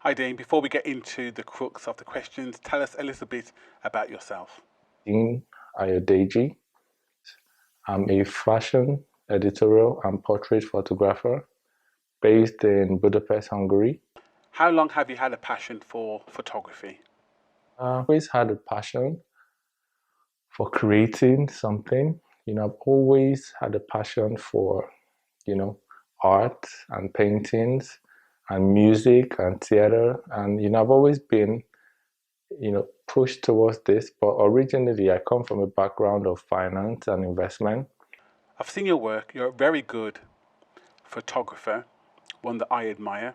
Hi Dean, before we get into the crux of the questions, tell us a little bit about yourself. Deen Ayodeji. I'm a fashion, editorial, and portrait photographer based in Budapest, Hungary. How long have you had a passion for photography? I've always had a passion for creating something. I've always had a passion for, art and paintings and music and theater. And, I've always been, pushed towards this. But originally, I come from a background of finance and investment. I've seen your work, you're a very good photographer, one that I admire.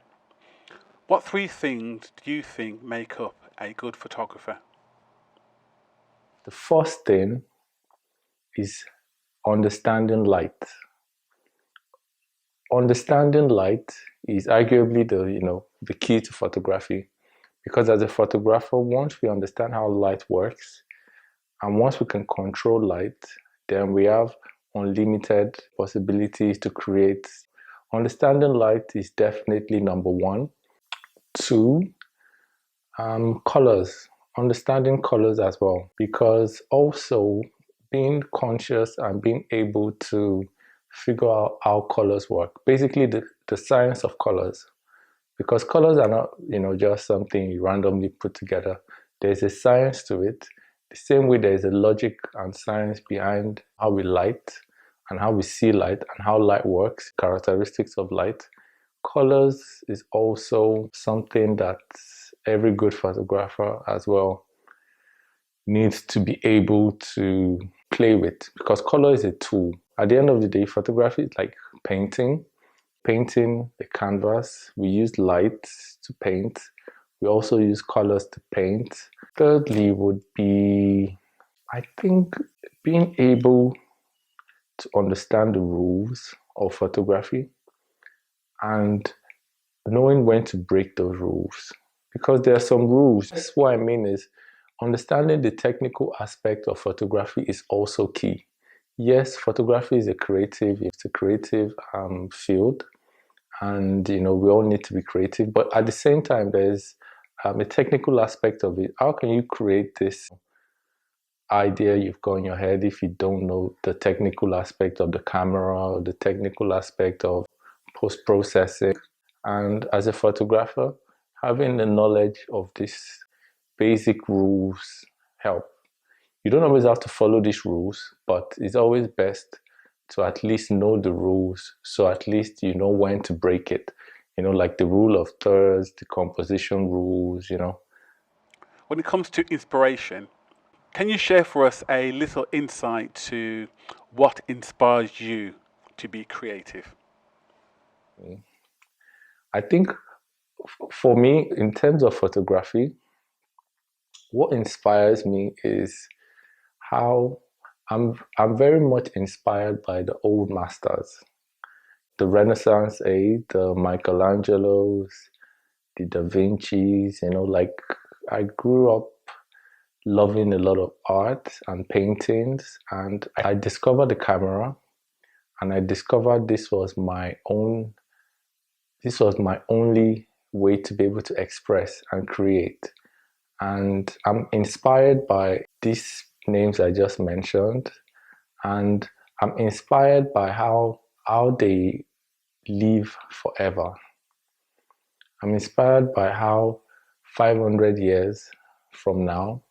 What three things do you think make up a good photographer? The first thing is understanding light. Understanding light is arguably the key to photography, because as a photographer, once we understand how light works and once we can control light, then we have unlimited possibilities to create. Understanding light is definitely number one. Two, colors. Understanding colors as well, because also being conscious and being able to figure out how colors work. Basically, the science of colors, because colors are not just something you randomly put together. There's a science to it. The same way there's a logic and science behind how we light and how we see light and how light works, characteristics of light. Colors is also something that every good photographer as well needs to be able to play with, because color is a tool. At the end of the day, photography is like painting. Painting a canvas, we use light to paint. We also use colors to paint. Thirdly would be, I think, being able to understand the rules of photography and knowing when to break those rules, because there are some rules. That's what I mean is understanding the technical aspect of photography is also key. Yes, photography is it's a creative field, and we all need to be creative. But at the same time, there's a technical aspect of it. How can you create this idea you've got in your head if you don't know the technical aspect of the camera or the technical aspect of post processing? And as a photographer, having the knowledge of these basic rules help. You don't always have to follow these rules, but it's always best to at least know the rules, so at least you know when to break it. Like the rule of thirds, the composition rules. When it comes to inspiration, can you share for us a little insight to what inspires you to be creative? I think for me, in terms of photography, what inspires me is how I'm very much inspired by the old masters, the Renaissance age, the Michelangelos, the Da Vinci's. Like I grew up loving a lot of art and paintings, and I discovered the camera, and I discovered this was my only way to be able to express and create. And I'm inspired by these names I just mentioned, and I'm inspired by how they live forever. I'm inspired by how 500 years from now,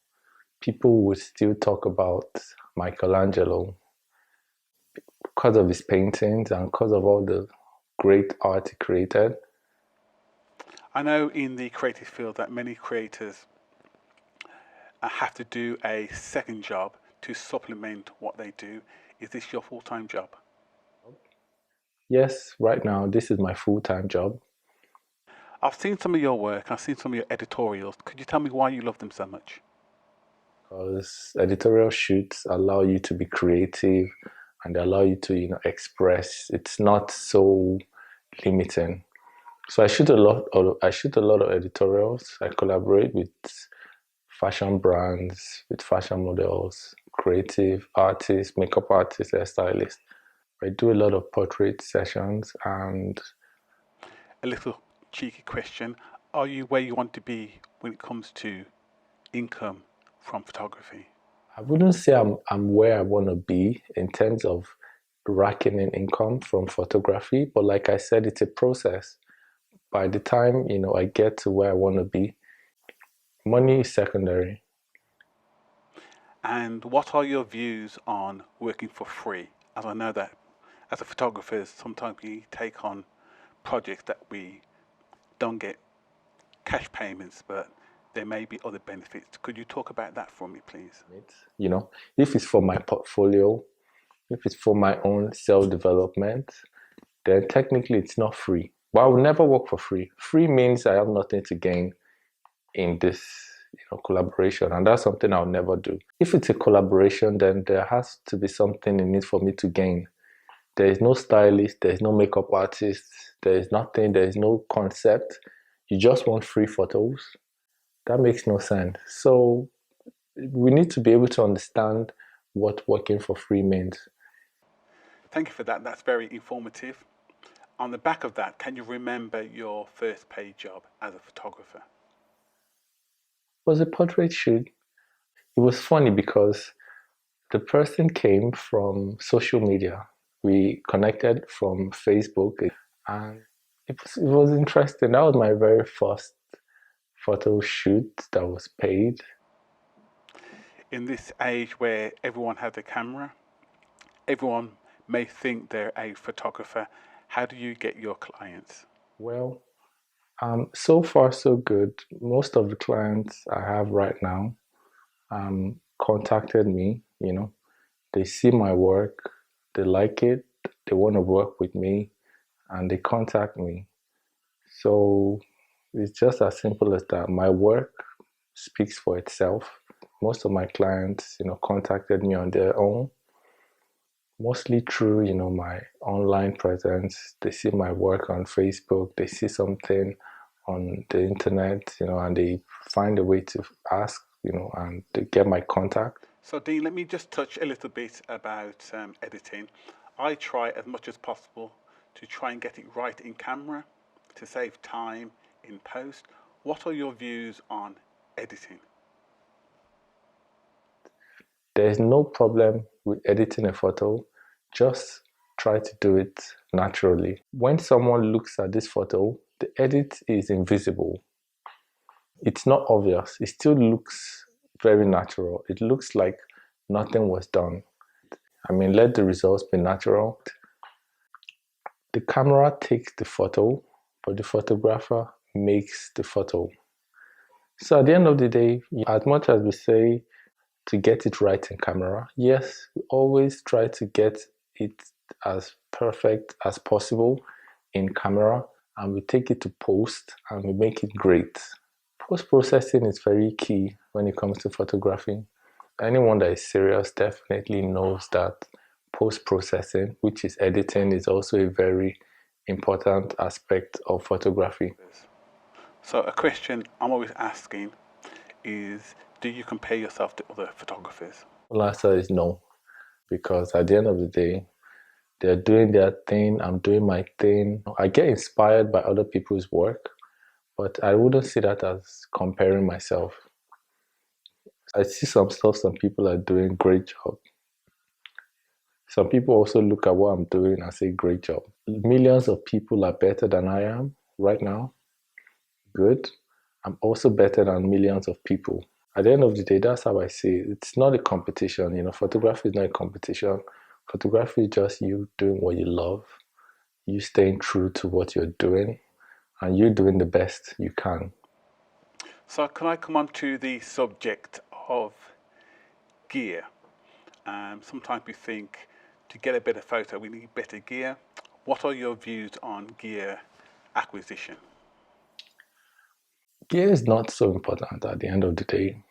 people would still talk about Michelangelo because of his paintings and because of all the great art he created. I know in the creative field that many creators have to do a second job to supplement what they do. Is this your full time job? Yes, right now, this is my full time job. I've seen some of your work, I've seen some of your editorials. Could you tell me why you love them so much? Because editorial shoots allow you to be creative and they allow you to express. It's not so limiting. So I shoot a lot of editorials. I collaborate with fashion brands, with fashion models, creative artists, makeup artists, hairstylists. I do a lot of portrait sessions, and A little cheeky question. Are you where you want to be when it comes to income from photography? I wouldn't say I'm where I want to be in terms of racking in income from photography, but like I said, it's a process. By the time I get to where I want to be, money is secondary. And what are your views on working for free? As I know that as a photographer, sometimes we take on projects that we don't get cash payments, but there may be other benefits. Could you talk about that for me, please? If it's for my portfolio, if it's for my own self-development, then technically it's not free. But I will never work for free. Free means I have nothing to gain in this collaboration, and that's something I'll never do. If it's a collaboration, then there has to be something in it for me to gain. There is no stylist, there is no makeup artist, there is nothing, there is no concept. You just want free photos. That makes no sense. So we need to be able to understand what working for free means. Thank you for that. That's very informative. On the back of that, can you remember your first paid job as a photographer? It was a portrait shoot. It was funny because the person came from social media. We connected from Facebook, and it was interesting. That was my very first photo shoot that was paid. In this age where everyone has a camera, everyone may think they're a photographer. How do you get your clients? Well, so far so good. Most of the clients I have right now contacted me. They see my work, they like it, they want to work with me, and they contact me. So it's just as simple as that. My work speaks for itself. Most of my clients, contacted me on their own, mostly through, my online presence. They see my work on Facebook, they see something on the internet, and they find a way to ask, and they get my contact. So, Dean, let me just touch a little bit about editing. I try as much as possible to try and get it right in camera to save time in post. What are your views on editing? There's no problem with editing a photo. Just try to do it naturally. When someone looks at this photo, the edit is invisible. It's not obvious. It still looks very natural. It looks like nothing was done. I mean, let the results be natural. The camera takes the photo, but the photographer makes the photo. So at the end of the day, as much as we say to get it right in camera, yes, we always try to get it as perfect as possible in camera, and we take it to post and we make it great. Post processing is very key when it comes to photography. Anyone that is serious definitely knows that post processing, which is editing, is also a very important aspect of photography. So, a question I'm always asking is, do you compare yourself to other photographers? The answer is no, because at the end of the day, they're doing their thing, I'm doing my thing. I get inspired by other people's work, but I wouldn't see that as comparing myself. I see some stuff some people are doing great job. Some people also look at what I'm doing and say great job. Millions of people are better than I am right now. Good. I'm also better than millions of people. At the end of the day, that's how I see it. It's not a competition. Photography is not a competition. Photography is just you doing what you love, you staying true to what you're doing, and you doing the best you can. So, can I come on to the subject of gear? Sometimes we think to get a better photo, we need better gear. What are your views on gear acquisition? Gear is not so important at the end of the day.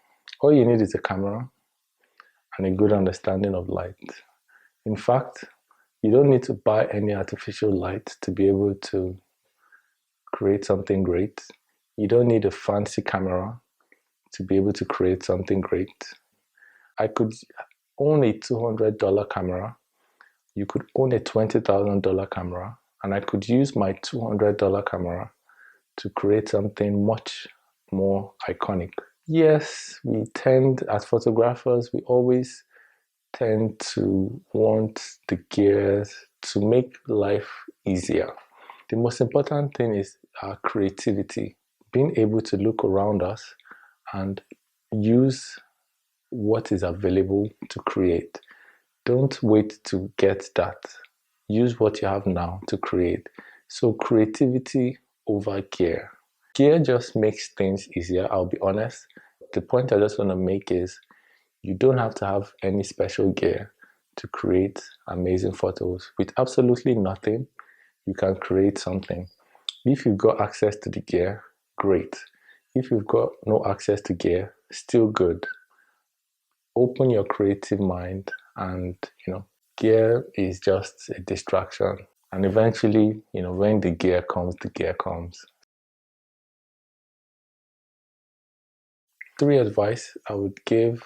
All you need is a camera and a good understanding of light. In fact, you don't need to buy any artificial light to be able to create something great. You don't need a fancy camera to be able to create something great. I could own a $200 camera. You could own a $20,000 camera, and I could use my $200 camera to create something much more iconic. Yes, we tend, as photographers, we always tend to want the gears to make life easier. The most important thing is our creativity, being able to look around us and use what is available to create. Don't wait to get that. Use what you have now to create. So, creativity over gear. Gear just makes things easier, I'll be honest. The point I just want to make is you don't have to have any special gear to create amazing photos. With absolutely nothing, you can create something. If you've got access to the gear, great. If you've got no access to gear, still good. Open your creative mind, and gear is just a distraction. And eventually, when the gear comes, the gear comes. 3 advice I would give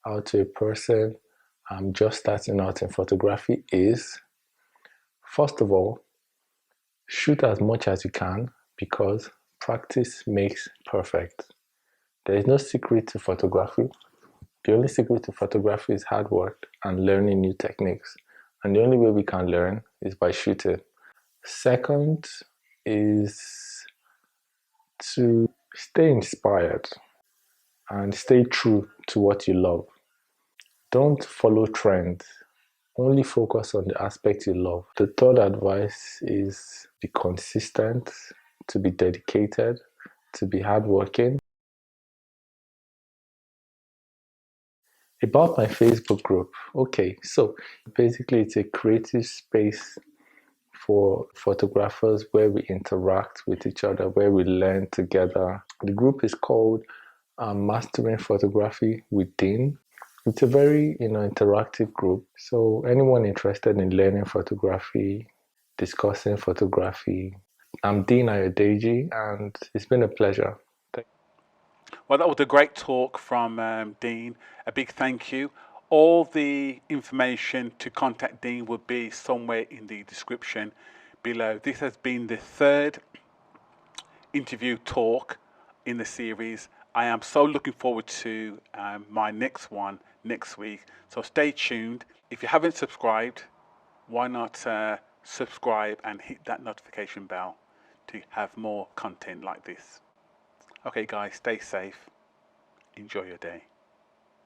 out to a person just starting out in photography is, first of all, shoot as much as you can, because practice makes perfect. There is no secret to photography. The only secret to photography is hard work and learning new techniques. And the only way we can learn is by shooting. Second is to stay inspired and stay true to what you love. Don't follow trends. Only focus on the aspect you love. The third advice is be consistent, to be dedicated, to be hardworking. About my Facebook group. Okay, so basically it's a creative space for photographers where we interact with each other, where we learn together. The group is called Mastering Photography with Deen. It's a very interactive group. So anyone interested in learning photography, discussing photography, I'm Deen Ayodeji, and it's been a pleasure. Well, that was a great talk from Dean. A big thank you. All the information to contact Dean will be somewhere in the description below. This has been the third interview talk in the series. I am so looking forward to my next one next week. So stay tuned. If you haven't subscribed, why not subscribe and hit that notification bell to have more content like this. Okay, guys, stay safe. Enjoy your day.